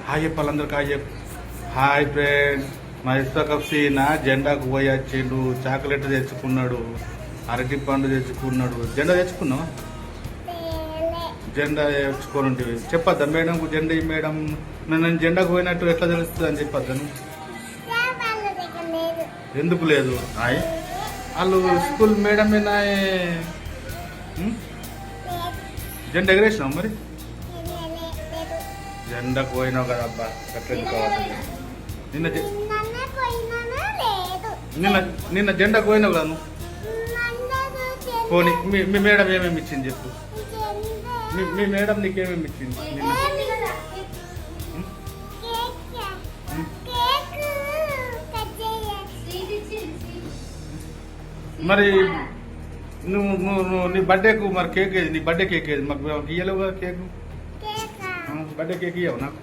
Hi చెప్పాలందరికి hi చెప్పు. Hi friends, మా ఇసుకప్సీన జెండాకు పోయి వచ్చిండు. చాక్లెట్ తెచ్చుకున్నాడు, అరటి పండు తెచ్చుకున్నాడు. జెండా తెచ్చుకున్నావా? జెండా తెచ్చుకోనుంటి చెప్పొద్దా మేడంకు? జెండా ఈ మేడం నేను జెండాకు పోయినట్టు ఎట్లా తెలుస్తుంది అని చెప్పొద్దా? ఎందుకు లేదు? హాయ్ వాళ్ళు స్కూల్ మేడం మీద జెండా ఎగరేసినావు మరి? జెండాకు పోయినావు కదా అబ్బా, కట్టెలు కావాలి. నిన్న నిన్న నిన్న జెండాకు పోయినావు కదా నువ్వు. పోనీ మీ మేడం ఏమేమి ఇచ్చింది చెప్పు. మీ మేడం నీకేమేమి ఇచ్చింది నిన్న? మరి నువ్వు నీ బర్త్డేకు మరి కేక్ ఏది? నీ బర్త్డే కేక్ ఏది? మాకు ఇయ్యలేవు కదా కేక్. బర్త్డే కేక్ ఇవ్వవు నాకు.